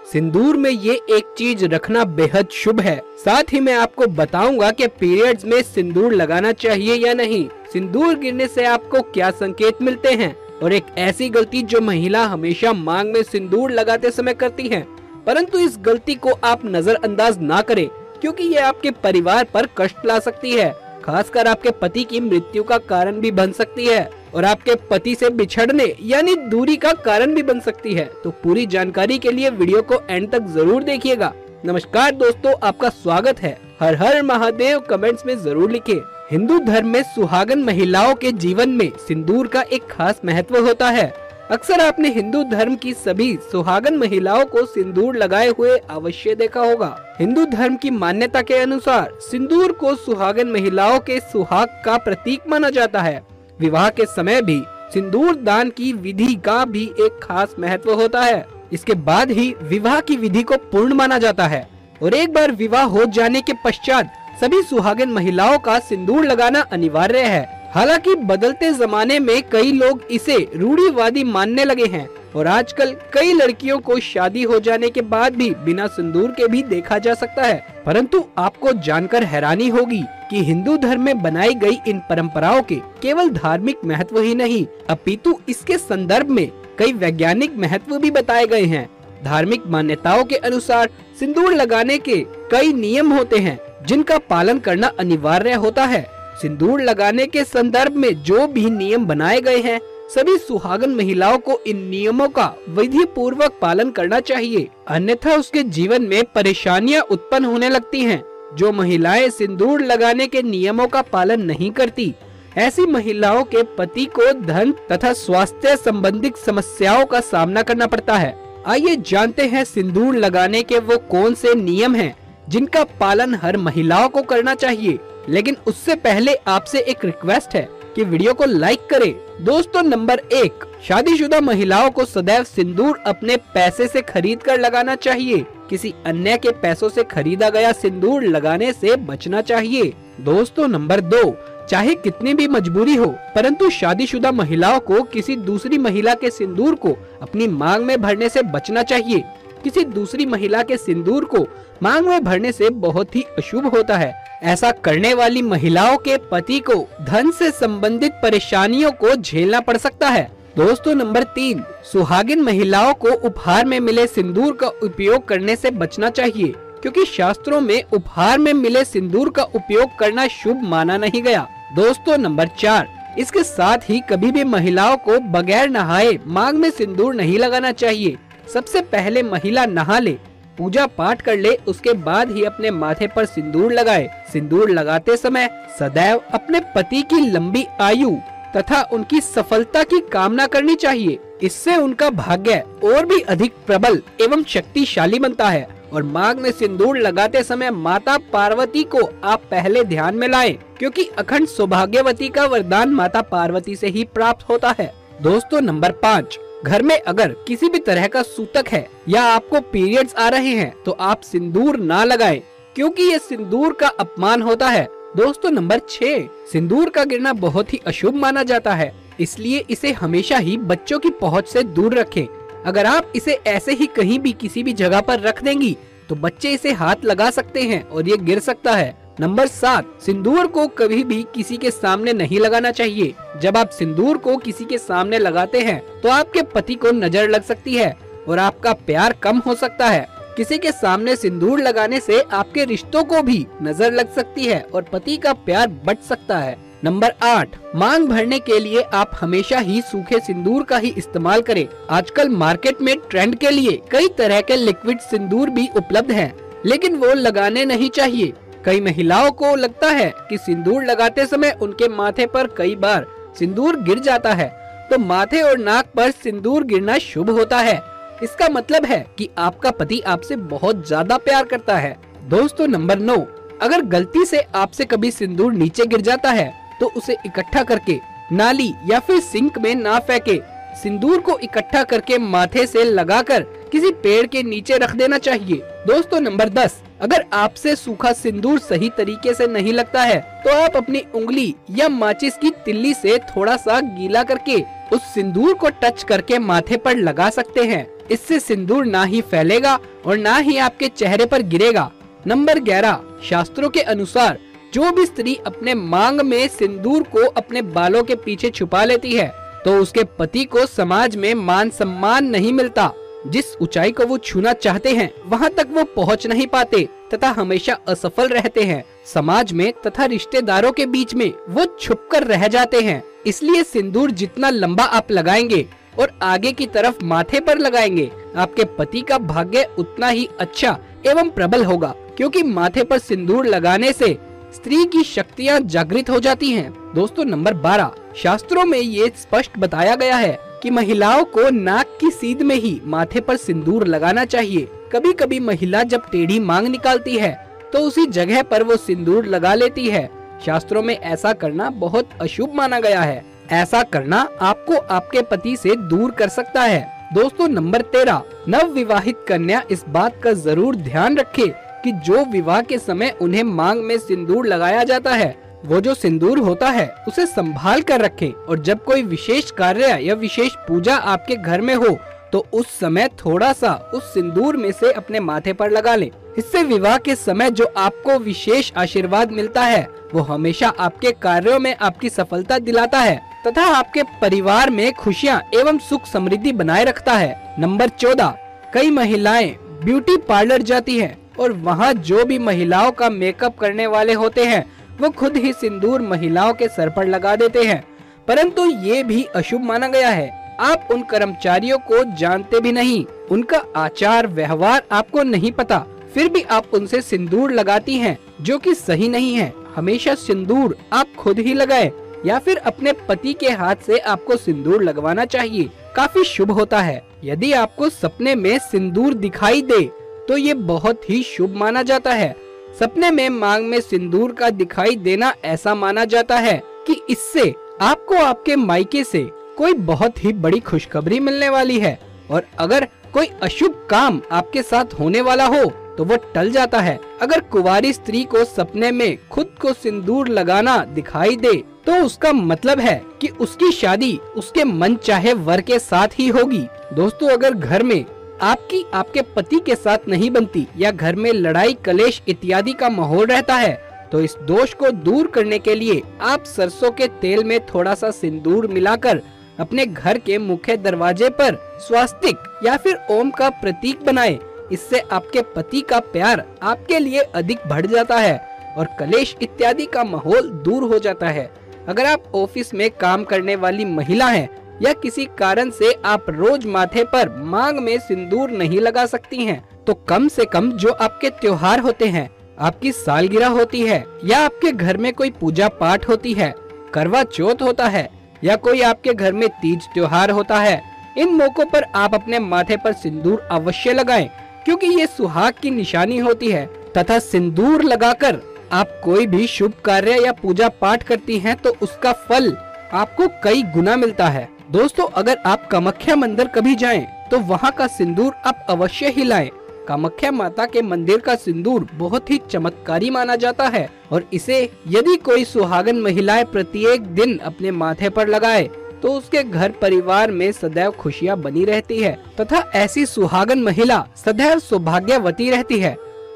सिंदूर में ये एक चीज रखना बेहद शुभ है। साथ ही मैं आपको बताऊंगा कि पीरियड्स में सिंदूर लगाना चाहिए या नहीं, सिंदूर गिरने से आपको क्या संकेत मिलते हैं और एक ऐसी गलती जो महिला हमेशा मांग में सिंदूर लगाते समय करती है, परंतु इस गलती को आप नजरअंदाज ना करें क्योंकि ये आपके परिवार पर कष्ट ला सकती है, खासकर आपके पति की मृत्यु का कारण भी बन सकती है और आपके पति से बिछड़ने यानी दूरी का कारण भी बन सकती है। तो पूरी जानकारी के लिए वीडियो को एंड तक जरूर देखिएगा। नमस्कार दोस्तों, आपका स्वागत है। हर हर महादेव कमेंट्स में जरूर लिखें। हिंदू धर्म में सुहागन महिलाओं के जीवन में सिंदूर का एक खास महत्व होता है। अक्सर आपने हिंदू धर्म की सभी सुहागन महिलाओं को सिंदूर लगाए हुए अवश्य देखा होगा। हिंदू धर्म की मान्यता के अनुसार सिंदूर को सुहागन महिलाओं के सुहाग का प्रतीक माना जाता है। विवाह के समय भी सिंदूर दान की विधि का भी एक खास महत्व होता है। इसके बाद ही विवाह की विधि को पूर्ण माना जाता है और एक बार विवाह हो जाने के पश्चात सभी सुहागन महिलाओं का सिंदूर लगाना अनिवार्य है। हालांकि बदलते जमाने में कई लोग इसे रूढ़िवादी मानने लगे हैं और आजकल कई लड़कियों को शादी हो जाने के बाद भी बिना सिंदूर के भी देखा जा सकता है। परंतु आपको जानकर हैरानी होगी कि हिंदू धर्म में बनाई गई इन परंपराओं के केवल धार्मिक महत्व ही नहीं, अपितु इसके संदर्भ में कई वैज्ञानिक महत्व भी बताए गए हैं। धार्मिक मान्यताओं के अनुसार सिंदूर लगाने के कई नियम होते हैं जिनका पालन करना अनिवार्य होता है। सिंदूर लगाने के संदर्भ में जो भी नियम बनाए गए हैं, सभी सुहागन महिलाओं को इन नियमों का विधि पूर्वक पालन करना चाहिए, अन्यथा उसके जीवन में परेशानियां उत्पन्न होने लगती हैं। जो महिलाएं सिंदूर लगाने के नियमों का पालन नहीं करती, ऐसी महिलाओं के पति को धन तथा स्वास्थ्य संबंधित समस्याओं का सामना करना पड़ता है। आइए जानते हैं सिंदूर लगाने के वो कौन से नियम हैं जिनका पालन हर महिलाओं को करना चाहिए। लेकिन उससे पहले आपसे एक रिक्वेस्ट है कि वीडियो को लाइक करें। दोस्तों, नंबर 1, शादीशुदा महिलाओं को सदैव सिंदूर अपने पैसे से खरीद कर लगाना चाहिए। किसी अन्य के पैसों से खरीदा गया सिंदूर लगाने से बचना चाहिए। दोस्तों, नंबर 2, चाहे कितनी भी मजबूरी हो, परंतु शादीशुदा महिलाओं को किसी दूसरी महिला के सिंदूर को अपनी मांग में भरने से बचना चाहिए। किसी दूसरी महिला के सिंदूर को मांग में भरने से बहुत ही अशुभ होता है। ऐसा करने वाली महिलाओं के पति को धन से संबंधित परेशानियों को झेलना पड़ सकता है। दोस्तों, नंबर 3, सुहागिन महिलाओं को उपहार में मिले सिंदूर का उपयोग करने से बचना चाहिए क्योंकि शास्त्रों में उपहार में मिले सिंदूर का उपयोग करना शुभ माना नहीं गया। दोस्तों, नंबर 4, इसके साथ ही कभी भी महिलाओं को बगैर नहाए मांग में सिंदूर नहीं लगाना चाहिए। सबसे पहले महिला नहा ले, पूजा पाठ कर ले, उसके बाद ही अपने माथे पर सिंदूर लगाए। सिंदूर लगाते समय सदैव अपने पति की लंबी आयु तथा उनकी सफलता की कामना करनी चाहिए। इससे उनका भाग्य और भी अधिक प्रबल एवं शक्तिशाली बनता है। और मांग में सिंदूर लगाते समय माता पार्वती को आप पहले ध्यान में लाएं, क्योंकि अखंड सौभाग्यवती का वरदान माता पार्वती से ही प्राप्त होता है। दोस्तों, नंबर 5, घर में अगर किसी भी तरह का सूतक है या आपको पीरियड्स आ रहे हैं तो आप सिंदूर ना लगाएं क्योंकि ये सिंदूर का अपमान होता है। दोस्तों, नंबर 6, सिंदूर का गिरना बहुत ही अशुभ माना जाता है, इसलिए इसे हमेशा ही बच्चों की पहुंच से दूर रखें। अगर आप इसे ऐसे ही कहीं भी किसी भी जगह पर रख देंगी तो बच्चे इसे हाथ लगा सकते हैं और ये गिर सकता है। नंबर 7, सिंदूर को कभी भी किसी के सामने नहीं लगाना चाहिए। जब आप सिंदूर को किसी के सामने लगाते हैं तो आपके पति को नजर लग सकती है और आपका प्यार कम हो सकता है। किसी के सामने सिंदूर लगाने से आपके रिश्तों को भी नजर लग सकती है और पति का प्यार बढ़ सकता है। नंबर 8, मांग भरने के लिए आप हमेशा ही सूखे सिंदूर का ही इस्तेमाल करें। आजकल मार्केट में ट्रेंड के लिए कई तरह के लिक्विड सिंदूर भी उपलब्ध हैं, लेकिन वो लगाने नहीं चाहिए। कई महिलाओं को लगता है कि सिंदूर लगाते समय उनके माथे पर कई बार सिंदूर गिर जाता है, तो माथे और नाक पर सिंदूर गिरना शुभ होता है। इसका मतलब है कि आपका पति आपसे बहुत ज्यादा प्यार करता है। दोस्तों, नंबर 9, अगर गलती से आपसे कभी सिंदूर नीचे गिर जाता है तो उसे इकट्ठा करके नाली या फिर सिंक में ना फेंके। सिंदूर को इकट्ठा करके माथे से लगाकर किसी पेड़ के नीचे रख देना चाहिए। दोस्तों, नंबर 10, अगर आपसे सूखा सिंदूर सही तरीके से नहीं लगता है तो आप अपनी उंगली या माचिस की तिल्ली से थोड़ा सा गीला करके उस सिंदूर को टच करके माथे पर लगा सकते हैं। इससे सिंदूर ना ही फैलेगा और ना ही आपके चेहरे पर गिरेगा। नंबर 11, शास्त्रों के अनुसार जो भी स्त्री अपने मांग में सिंदूर को अपने बालों के पीछे छुपा लेती है तो उसके पति को समाज में मान सम्मान नहीं मिलता। जिस ऊंचाई को वो छूना चाहते हैं वहाँ तक वो पहुँच नहीं पाते तथा हमेशा असफल रहते हैं। समाज में तथा रिश्तेदारों के बीच में वो छुपकर रह जाते हैं। इसलिए सिंदूर जितना लंबा आप लगाएंगे और आगे की तरफ माथे पर लगाएंगे, आपके पति का भाग्य उतना ही अच्छा एवं प्रबल होगा, क्योंकि माथे पर सिंदूर लगाने से स्त्री की शक्तियाँ जागृत हो जाती हैं। दोस्तों नंबर 12, शास्त्रों में ये स्पष्ट बताया गया है कि महिलाओं को नाक की सीध में ही माथे पर सिंदूर लगाना चाहिए। कभी कभी महिला जब टेढ़ी मांग निकालती है तो उसी जगह पर वो सिंदूर लगा लेती है। शास्त्रों में ऐसा करना बहुत अशुभ माना गया है। ऐसा करना आपको आपके पति से दूर कर सकता है। दोस्तों नंबर 13, नव विवाहित कन्या इस बात का जरूर ध्यान रखे कि जो विवाह के समय उन्हें मांग में सिंदूर लगाया जाता है, वो जो सिंदूर होता है उसे संभाल कर रखें और जब कोई विशेष कार्य या विशेष पूजा आपके घर में हो तो उस समय थोड़ा सा उस सिंदूर में से अपने माथे पर लगा लें। इससे विवाह के समय जो आपको विशेष आशीर्वाद मिलता है वो हमेशा आपके कार्यों में आपकी सफलता दिलाता है तथा आपके परिवार में खुशियाँ एवं सुख समृद्धि बनाए रखता है। नंबर 14, कई महिलाएं ब्यूटी पार्लर जाती हैं और वहाँ जो भी महिलाओं का मेकअप करने वाले होते हैं वो खुद ही सिंदूर महिलाओं के सर पर लगा देते हैं, परंतु ये भी अशुभ माना गया है। आप उन कर्मचारियों को जानते भी नहीं, उनका आचार व्यवहार आपको नहीं पता, फिर भी आप उनसे सिंदूर लगाती हैं जो कि सही नहीं है। हमेशा सिंदूर आप खुद ही लगाएं या फिर अपने पति के हाथ से आपको सिंदूर लगवाना चाहिए, काफी शुभ होता है। यदि आपको सपने में सिंदूर दिखाई दे तो ये बहुत ही शुभ माना जाता है। सपने में मांग में सिंदूर का दिखाई देना ऐसा माना जाता है कि इससे आपको आपके मायके से कोई बहुत ही बड़ी खुशखबरी मिलने वाली है और अगर कोई अशुभ काम आपके साथ होने वाला हो तो वो टल जाता है। अगर कुंवारी स्त्री को सपने में खुद को सिंदूर लगाना दिखाई दे तो उसका मतलब है कि उसकी शादी उसके मन चाहे वर के साथ ही होगी। दोस्तों अगर घर में आपकी आपके पति के साथ नहीं बनती या घर में लड़ाई कलेश इत्यादि का माहौल रहता है तो इस दोष को दूर करने के लिए आप सरसों के तेल में थोड़ा सा सिंदूर मिलाकर अपने घर के मुख्य दरवाजे पर स्वास्तिक या फिर ओम का प्रतीक बनाएं। इससे आपके पति का प्यार आपके लिए अधिक बढ़ जाता है और कलेश इत्यादि का माहौल दूर हो जाता है। अगर आप ऑफिस में काम करने वाली महिला हैं या किसी कारण से आप रोज माथे पर मांग में सिंदूर नहीं लगा सकती हैं, तो कम से कम जो आपके त्योहार होते हैं, आपकी सालगिरह होती है या आपके घर में कोई पूजा पाठ होती है, करवा चौथ होता है या कोई आपके घर में तीज त्योहार होता है, इन मौकों पर आप अपने माथे पर सिंदूर अवश्य लगाएं, क्योंकि ये सुहाग की निशानी होती है तथा सिंदूर लगाकर आप कोई भी शुभ कार्य या पूजा पाठ करती हैं तो उसका फल आपको कई गुना मिलता है। दोस्तों अगर आप कामाख्या मंदिर कभी जाएं तो वहाँ का सिंदूर आप अवश्य ही लाएं। कामाख्या माता के मंदिर का सिंदूर बहुत ही चमत्कारी माना जाता है और इसे यदि कोई सुहागन महिलाएं प्रत्येक दिन अपने माथे पर लगाए तो उसके घर परिवार में सदैव खुशियां बनी रहती है तथा ऐसी सुहागन महिला सदैव सौभाग्यवती रहती है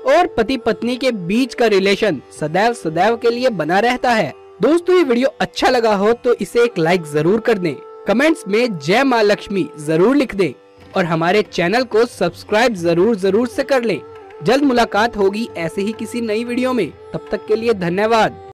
और पति पत्नी के बीच का रिलेशन सदैव सदैव के लिए बना रहता है। दोस्तों ये वीडियो अच्छा लगा हो तो इसे एक लाइक जरूर कर दें, कमेंट्स में जय माँ लक्ष्मी जरूर लिख दें और हमारे चैनल को सब्सक्राइब जरूर से कर लें। जल्द मुलाकात होगी ऐसे ही किसी नई वीडियो में, तब तक के लिए धन्यवाद।